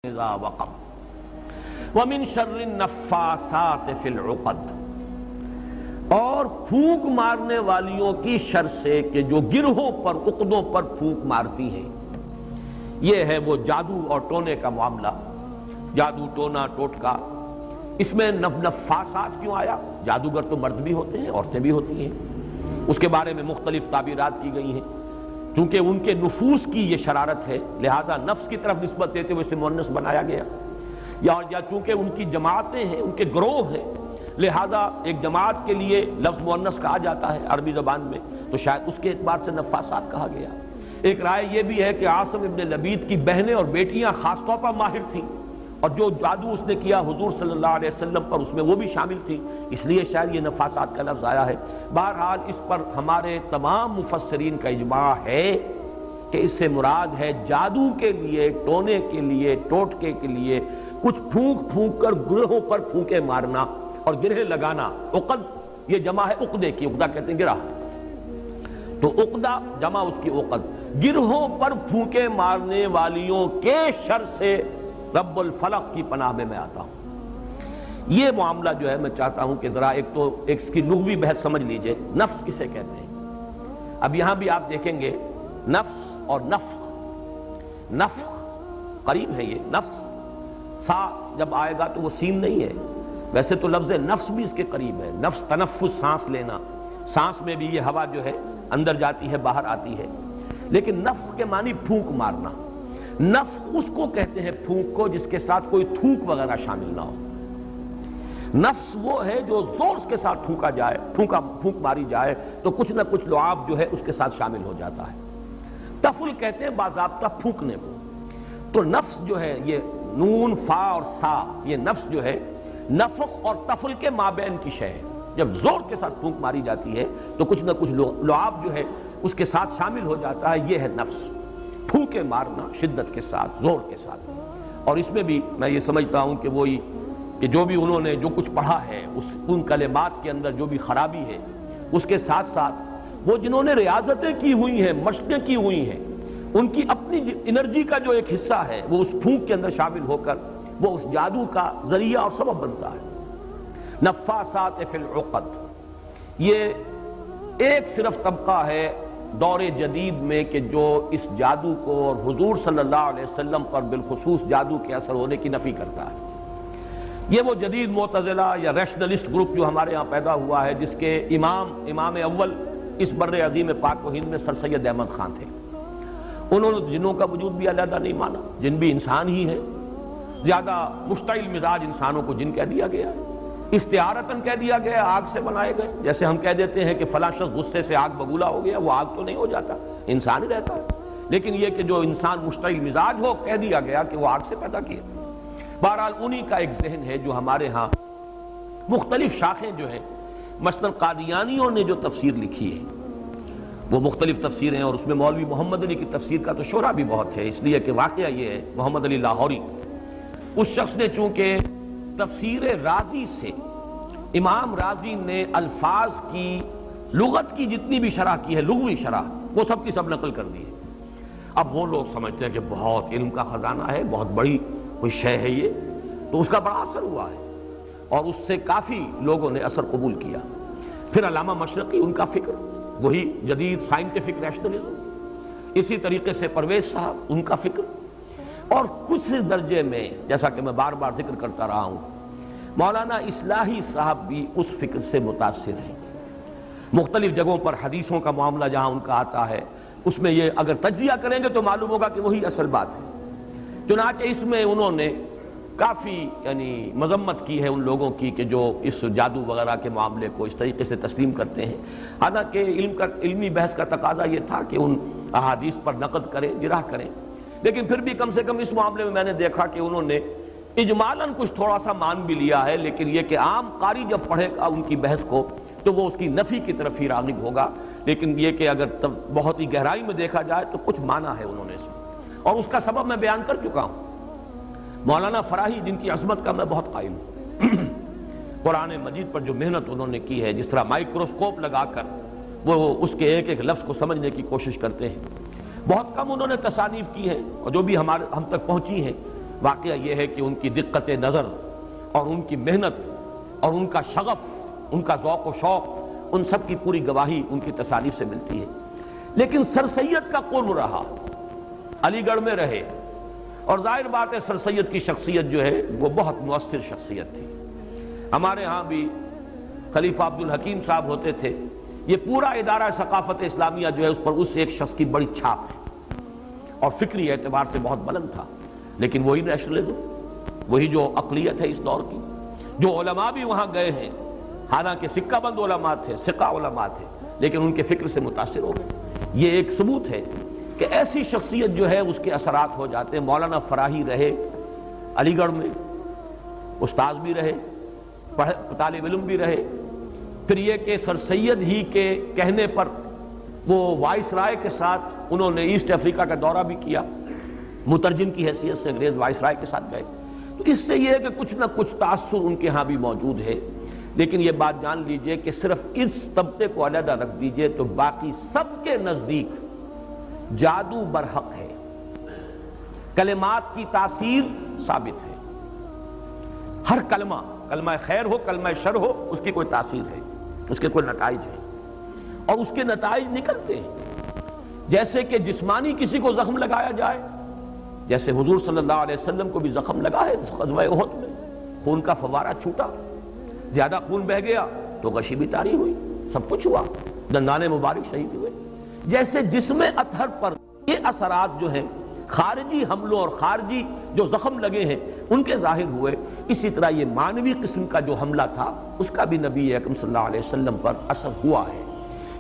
اذا وقب ومن شر النفاثات فی العقد، اور پھونک مارنے والیوں کی شر سے کہ جو گرہوں پر عقدوں پر پھونک مارتی ہیں۔ یہ ہے وہ جادو اور ٹونے کا معاملہ، جادو ٹونا ٹوٹکا۔ اس میں نفاثات کیوں آیا؟ جادوگر تو مرد بھی ہوتے ہیں، عورتیں بھی ہوتی ہیں، اس کے بارے میں مختلف تعبیرات کی گئی ہیں۔ چونکہ ان کے نفوس کی یہ شرارت ہے، لہذا نفس کی طرف نسبت دیتے ہوئے اسے مؤنث بنایا گیا، یا چونکہ ان کی جماعتیں ہیں، ان کے گروہ ہیں، لہذا ایک جماعت کے لیے لفظ مؤنث کہا جاتا ہے عربی زبان میں، تو شاید اس کے اعتبار سے نفاثات کہا گیا۔ ایک رائے یہ بھی ہے کہ عاصم ابن لبید کی بہنیں اور بیٹیاں خاص طور پر ماہر تھیں، اور جو جادو اس نے کیا حضور صلی اللہ علیہ وسلم پر اس میں وہ بھی شامل تھی، اس لیے شاید یہ نفاثات کا لفظ آیا ہے۔ بہرحال اس پر ہمارے تمام مفسرین کا اجماع ہے کہ اس سے مراد ہے جادو کے لیے، ٹونے کے لیے، ٹوٹکے کے لیے کچھ پھونک پھونک کر گرہوں پر پھونکے مارنا اور گرہ لگانا۔ عقد یہ جمع ہے عقدے کی، عقدہ کہتے ہیں گرہ، تو عقدہ جمع اس کی عقد۔ گرہوں پر پھونکے مارنے والیوں کے شر سے رب الفلق کی پناہ میں آتا ہوں۔ یہ معاملہ جو ہے میں چاہتا ہوں کہ ذرا ایک اس کی لغوی بحث سمجھ لیجئے، نفس کسے کہتے ہیں۔ اب یہاں بھی آپ دیکھیں گے نفس اور نفخ قریب ہے، یہ نفس سا جب آئے گا تو وہ سین نہیں ہے، ویسے تو لفظ نفس بھی اس کے قریب ہے۔ نفس تنفس، سانس لینا، سانس میں بھی یہ ہوا جو ہے اندر جاتی ہے باہر آتی ہے، لیکن نفخ کے معنی پھونک مارنا۔ نفخ اس کو کہتے ہیں پھونک کو جس کے ساتھ کوئی تھوک وغیرہ شامل نہ ہو۔ نفس وہ ہے جو زور کے ساتھ پھونکا جائے، پھونک ماری جائے تو کچھ نہ کچھ لعاب جو ہے اس کے ساتھ شامل ہو جاتا ہے۔ تفل کہتے ہیں باضابطہ پھونکنے کو۔ تو نفس جو ہے یہ نون فا اور سا، یہ نفس جو ہے نفخ اور تفل کے مابین کی شے ہے۔ جب زور کے ساتھ پھونک ماری جاتی ہے تو کچھ نہ کچھ لعاب جو ہے اس کے ساتھ شامل ہو جاتا ہے، یہ ہے نفس۔ پھونکے مارنا شدت کے ساتھ، زور کے ساتھ۔ اور اس میں بھی میں یہ سمجھتا ہوں کہ وہی کہ جو بھی انہوں نے جو کچھ پڑھا ہے ان کلمات کے اندر جو بھی خرابی ہے، اس کے ساتھ ساتھ وہ جنہوں نے ریاضتیں کی ہوئی ہیں، مشقیں کی ہوئی ہیں، ان کی اپنی انرجی کا جو ایک حصہ ہے وہ اس پھونک کے اندر شامل ہو کر وہ اس جادو کا ذریعہ اور سبب بنتا ہے۔ نفاثات فی العقد، یہ ایک صرف طبقہ ہے دور جدید میں کہ جو اس جادو کو اور حضور صلی اللہ علیہ وسلم پر بالخصوص جادو کے اثر ہونے کی نفی کرتا ہے۔ یہ وہ جدید معتزلہ یا ریشنلسٹ گروپ جو ہمارے ہاں پیدا ہوا ہے، جس کے امام اول اس بر عظیم پاک و ہند میں سر سید احمد خان تھے۔ انہوں نے جنوں کا وجود بھی علیحدہ نہیں مانا، جن بھی انسان ہی ہے، زیادہ مشتعل مزاج انسانوں کو جن کہہ دیا گیا ہے، استعارتاً کہہ دیا گیا، آگ سے بنائے گئے۔ جیسے ہم کہہ دیتے ہیں کہ فلاں شخص غصے سے آگ بگولا ہو گیا، وہ آگ تو نہیں ہو جاتا، انسان ہی رہتا ہے، لیکن یہ کہ جو انسان مشتعل مزاج ہو کہہ دیا گیا کہ وہ آگ سے پیدا کیا۔ بہرحال انہی کا ایک ذہن ہے جو ہمارے ہاں مختلف شاخیں جو ہیں، مثلا قادیانیوں نے جو تفسیر لکھی ہے وہ مختلف تفسیریں، اور اس میں مولوی محمد علی کی تفسیر کا تو شہرہ بھی بہت ہے، اس لیے کہ واقعہ یہ ہے محمد علی لاہوری، اس شخص نے چونکہ تفسیر رازی سے، امام رازی نے الفاظ کی لغت کی جتنی بھی شرح کی ہے، لغوی شرح، وہ سب کی سب نقل کر دی ہے۔ اب وہ لوگ سمجھتے ہیں کہ بہت علم کا خزانہ ہے، بہت بڑی کوئی شے ہے یہ، تو اس کا بڑا اثر ہوا ہے اور اس سے کافی لوگوں نے اثر قبول کیا۔ پھر علامہ مشرقی، ان کا فکر وہی جدید سائنٹیفک ریشنلزم، اسی طریقے سے پرویز صاحب، ان کا فکر، اور کچھ درجے میں جیسا کہ میں بار بار ذکر کرتا رہا ہوں مولانا اصلاحی صاحب بھی اس فکر سے متاثر ہیں۔ مختلف جگہوں پر حدیثوں کا معاملہ جہاں ان کا آتا ہے، اس میں یہ اگر تجزیہ کریں گے تو معلوم ہوگا کہ وہی اصل بات ہے۔ چنانچہ اس میں انہوں نے کافی مذمت کی ہے ان لوگوں کی کہ جو اس جادو وغیرہ کے معاملے کو اس طریقے سے تسلیم کرتے ہیں۔ حالانکہ علمی بحث کا تقاضا یہ تھا کہ ان احادیث پر نقد کریں، جرح کریں، لیکن پھر بھی کم سے کم اس معاملے میں نے دیکھا کہ انہوں نے اجمالاً کچھ تھوڑا سا مان بھی لیا ہے، لیکن یہ کہ عام قاری جب پڑھے گا ان کی بحث کو تو وہ اس کی نفی کی طرف ہی راغب ہوگا، لیکن یہ کہ اگر بہت ہی گہرائی میں دیکھا جائے تو کچھ مانا ہے انہوں نے اس میں، اور اس کا سبب میں بیان کر چکا ہوں۔ مولانا فراہی، جن کی عظمت کا میں بہت قائل ہوں، قرآن مجید پر جو محنت انہوں نے کی ہے، جس طرح مائکروسکوپ لگا کر وہ اس کے ایک ایک لفظ کو سمجھنے کی کوشش کرتے ہیں، بہت کم انہوں نے تصانیف کی ہیں، اور جو بھی ہم تک پہنچی ہیں واقعہ یہ ہے کہ ان کی دقت نظر اور ان کی محنت اور ان کا شغف، ان کا ذوق و شوق، ان سب کی پوری گواہی ان کی تصانیف سے ملتی ہے۔ لیکن سر سید کا قرب رہا، علی گڑھ میں رہے، اور ظاہر بات ہے سر سید کی شخصیت جو ہے وہ بہت مؤثر شخصیت تھی۔ ہمارے ہاں بھی خلیفہ عبدالحکیم صاحب ہوتے تھے، یہ پورا ادارہ ثقافت اسلامیہ جو ہے اس پر اس ایک شخص کی بڑی چھاپ ہے اور فکری اعتبار سے بہت بلند تھا۔ لیکن وہی نیشنلزم، وہی جو اقلیت ہے اس دور کی، جو علماء بھی وہاں گئے ہیں، حالانکہ سکہ بند علماء تھے، سکہ علماء تھے، لیکن ان کے فکر سے متاثر ہو گئے۔ یہ ایک ثبوت ہے کہ ایسی شخصیت جو ہے اس کے اثرات ہو جاتے ہیں۔ مولانا فراہی رہے علی گڑھ میں، استاذ بھی رہے، طالب علم بھی رہے، پھر یہ کہ سر سید ہی کے کہنے پر وہ وائس رائے کے ساتھ انہوں نے ایسٹ افریقہ کا دورہ بھی کیا، مترجم کی حیثیت سے انگریز وائس رائے کے ساتھ گئے۔ تو اس سے یہ ہے کہ کچھ نہ کچھ تاثر ان کے ہاں بھی موجود ہے۔ لیکن یہ بات جان لیجئے کہ صرف اس طبقے کو علیحدہ رکھ دیجئے تو باقی سب کے نزدیک جادو برحق ہے، کلمات کی تاثیر ثابت ہے۔ ہر کلمہ، کلمہ خیر ہو، کلمہ شر ہو، اس کی کوئی تاثیر ہے، اس کے کوئی نتائج ہے، اور اس کے نتائج نکلتے ہیں۔ جیسے کہ جسمانی کسی کو زخم لگایا جائے، جیسے حضور صلی اللہ علیہ وسلم کو بھی زخم لگا ہے غزوہ احد میں، خون کا فوارہ چھوٹا، زیادہ خون بہ گیا تو غشی بھی طاری ہوئی، سب کچھ ہوا، دندان مبارک شہید ہوئے۔ جیسے جسم اطہر پر یہ اثرات جو ہیں خارجی حملوں اور خارجی جو زخم لگے ہیں ان کے ظاہر ہوئے، اسی طرح یہ مانوی قسم کا جو حملہ تھا اس کا بھی نبی اکرم صلی اللہ علیہ وسلم پر اثر ہوا ہے۔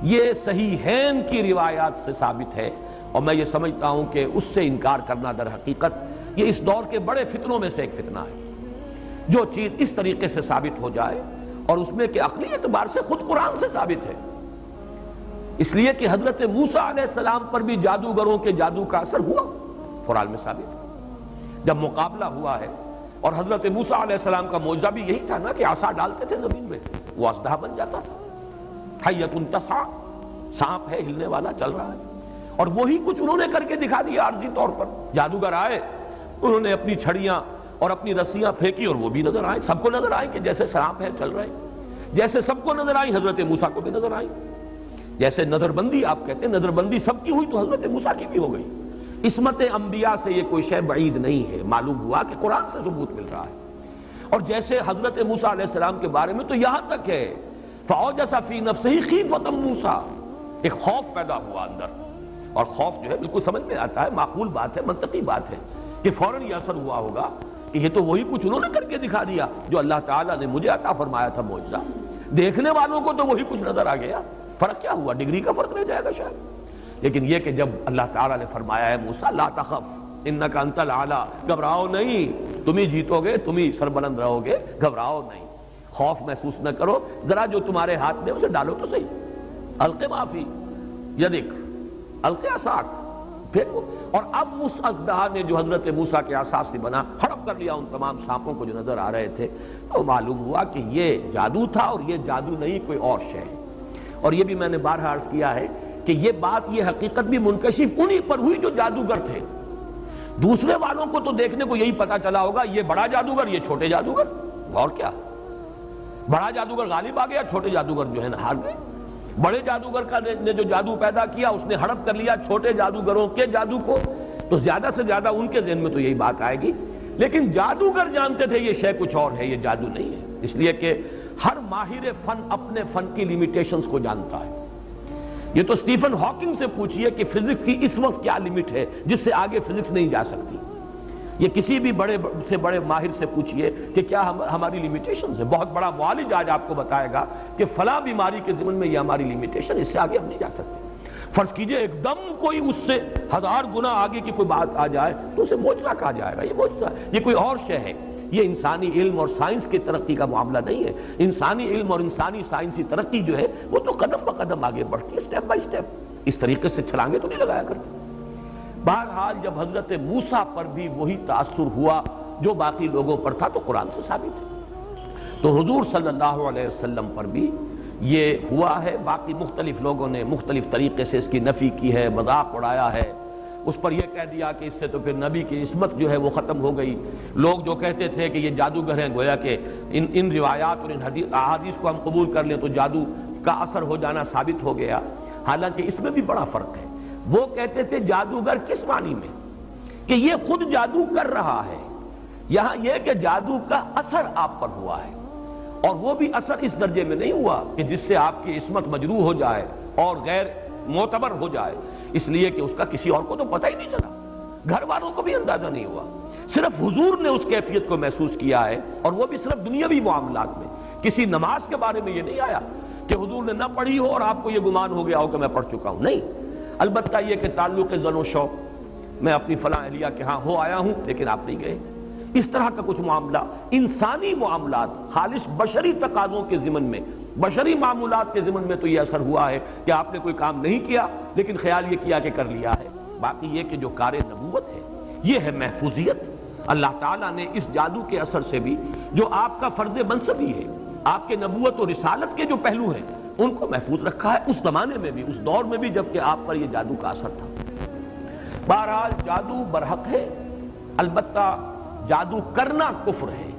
یہ صحیحین کی روایات سے ثابت ہے، اور میں یہ سمجھتا ہوں کہ اس سے انکار کرنا در حقیقت یہ اس دور کے بڑے فتنوں میں سے ایک فتنہ ہے۔ جو چیز اس طریقے سے ثابت ہو جائے اور اس میں کہ عقلی اعتبار سے خود قرآن سے ثابت ہے، اس لیے کہ حضرت موسیٰ علیہ السلام پر بھی جادوگروں کے جادو کا اثر ہوا، قرآن میں ثابت ہے۔ جب مقابلہ ہوا ہے، اور حضرت موسیٰ علیہ السلام کا معجزہ بھی یہی تھا نا کہ عصا ڈالتے تھے زمین میں، وہ اژدہا بن جاتا تھا، حیۃ تسعیٰ، سانپ ہے ہلنے والا، چل رہا ہے۔ اور وہی کچھ انہوں نے کر کے دکھا دیا عارضی طور پر۔ جادوگر آئے، انہوں نے اپنی چھڑیاں اور اپنی رسیاں پھینکی اور وہ بھی نظر آئے، سب کو نظر آئے کہ جیسے سانپ ہے چل رہے، جیسے سب کو نظر آئی حضرت موسیٰ کو بھی نظر آئی۔ جیسے نظر بندی آپ کہتے ہیں، نظر بندی سب کی ہوئی تو حضرت موسیٰ کی بھی ہو گئی۔ عصمت انبیاء سے یہ کوئی شے بعید نہیں ہے، معلوم ہوا کہ قرآن سے ثبوت مل رہا ہے۔ اور جیسے حضرت موسیٰ علیہ السلام کے بارے میں تو یہاں تک ہے فَأَوْجَسَ فِي نَفْسِهِ خِیفَةً مُوسیٰ، ایک خوف پیدا ہوا اندر، اور خوف جو ہے بالکل سمجھ میں آتا ہے، معقول بات ہے، منطقی بات ہے کہ فوراً یہ اثر ہوا ہوگا کہ یہ تو وہی کچھ انہوں نے کر کے دکھا دیا جو اللہ تعالیٰ نے مجھے عطا فرمایا تھا معجزہ۔ دیکھنے والوں کو تو وہی کچھ نظر آ گیا، فرق کیا ہوا؟ ڈگری کا فرق رہ جائے گا شاید۔ لیکن یہ کہ جب اللہ تعالیٰ نے فرمایا ہے موسیٰ لا تخف انک انت الاعلی، گھبراؤ نہیں، تم ہی جیتو گے، تم ہی سربلند رہو گے، گھبراؤ نہیں، خوف محسوس نہ کرو، ذرا جو تمہارے ہاتھ میں اسے ڈالو تو صحیح، الق ما فی یدک الق عصاک، پھینکو۔ اور اب اس اژدہا نے جو حضرت موسیٰ کے عصا سے بنا ہڑپ کر لیا ان تمام سانپوں کو جو نظر آ رہے تھے، تو معلوم ہوا کہ یہ جادو تھا، اور یہ جادو نہیں کوئی اور شے ہے۔ اور یہ بھی میں نے بارہا عرض کیا ہے کہ یہ بات، یہ حقیقت بھی منکشف انہی پر ہوئی جو جادوگر تھے۔ دوسرے والوں کو تو دیکھنے کو یہی پتا چلا ہوگا یہ بڑا جادوگر، یہ چھوٹے جادوگر، اور کیا، بڑا جادوگر غالب آ گیا، چھوٹے جادوگر جو ہے نا ہار گئے۔ بڑے جادوگر کا نے جو جادو پیدا کیا اس نے ہڑپ کر لیا چھوٹے جادوگروں کے جادو کو، تو زیادہ سے زیادہ ان کے ذہن میں تو یہی بات آئے گی۔ لیکن جادوگر جانتے تھے یہ شے کچھ اور ہے، یہ جادو نہیں ہے، اس لیے کہ ہر ماہر فن اپنے فن کی لیمیٹیشنز کو جانتا ہے۔ یہ تو اسٹیفن ہاکنگ سے پوچھئے کہ فزکس کی اس وقت کیا لمٹ ہے جس سے آگے فزکس نہیں جا سکتی، یہ کسی بھی بڑے سے بڑے ماہر سے پوچھئے کہ کیا ہماری لیمیٹیشنز ہے۔ بہت بڑا معالج آج آپ کو بتائے گا کہ فلاں بیماری کے ضمن میں یہ ہماری لیمیٹیشن، اس سے آگے ہم نہیں جا سکتے۔ فرض کیجئے ایک دم کوئی اس سے 1000 گنا آگے کی کوئی بات آ جائے تو اسے معجزہ کہا جائے گا، یہ معجزہ، یہ کوئی اور شے ہے۔ یہ انسانی علم اور سائنس کی ترقی کا معاملہ نہیں ہے۔ انسانی علم اور انسانی سائنسی ترقی جو ہے وہ تو قدم بہ قدم آگے بڑھتی ہے، سٹیپ بائی سٹیپ، اس طریقے سے چھلانگے تو نہیں لگایا کرتے۔ بہرحال جب حضرت موسیٰ پر بھی وہی تاثر ہوا جو باقی لوگوں پر تھا تو قرآن سے ثابت ہے، تو حضور صلی اللہ علیہ وسلم پر بھی یہ ہوا ہے۔ باقی مختلف لوگوں نے مختلف طریقے سے اس کی نفی کی ہے، مذاق اڑایا ہے، اس پر یہ کہہ دیا کہ اس سے تو پھر نبی کی عصمت جو ہے وہ ختم ہو گئی۔ لوگ جو کہتے تھے کہ یہ جادوگر ہیں، گویا کہ ان روایات اور ان احادیث کو ہم قبول کر لیں تو جادو کا اثر ہو جانا ثابت ہو گیا، حالانکہ اس میں بھی بڑا فرق ہے۔ وہ کہتے تھے جادوگر کس معنی میں کہ یہ خود جادو کر رہا ہے، یہاں یہ کہ جادو کا اثر آپ پر ہوا ہے، اور وہ بھی اثر اس درجے میں نہیں ہوا کہ جس سے آپ کی عصمت مجروح ہو جائے اور غیر معتبر ہو جائے، اس لیے کہ اس کا کسی اور کو تو پتہ ہی نہیں چلا، گھر والوں کو بھی اندازہ نہیں ہوا، صرف حضور نے اس کیفیت کو محسوس کیا ہے، اور وہ بھی صرف دنیاوی معاملات میں۔ کسی نماز کے بارے میں یہ نہیں آیا کہ حضور نے نہ پڑھی ہو اور آپ کو یہ گمان ہو گیا ہو کہ میں پڑھ چکا ہوں، نہیں۔ البتہ یہ کہ تعلق زن و شوق، میں اپنی فلاں اہلیہ کے ہاں ہو آیا ہوں لیکن آپ نہیں گئے، اس طرح کا کچھ معاملہ، انسانی معاملات، خالص بشری تقاضوں کے ضمن میں، بشری معمولات کے ضمن میں تو یہ اثر ہوا ہے کہ آپ نے کوئی کام نہیں کیا لیکن خیال یہ کیا کہ کر لیا ہے۔ باقی یہ کہ جو کار نبوت ہے یہ ہے محفوظیت۔ اللہ تعالیٰ نے اس جادو کے اثر سے بھی جو آپ کا فرض منصبی ہے، آپ کے نبوت و رسالت کے جو پہلو ہیں ان کو محفوظ رکھا ہے، اس زمانے میں بھی، اس دور میں بھی جبکہ آپ پر یہ جادو کا اثر تھا۔ بہرحال جادو برحق ہے، البتہ جادو کرنا کفر ہے۔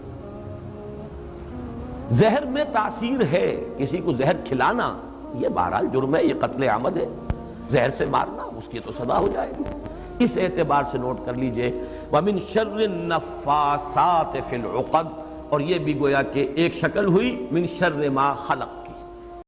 زہر میں تاثیر ہے، کسی کو زہر کھلانا یہ بہرحال جرم ہے، یہ قتل عمد ہے، زہر سے مارنا اس کی تو سزا ہو جائے گی۔ اس اعتبار سے نوٹ کر لیجئے وَمِن شَرِّ النَّفَّاثَاتِ فِي الْعُقَدِ، اور یہ بھی گویا کہ ایک شکل ہوئی من شر ما خلق،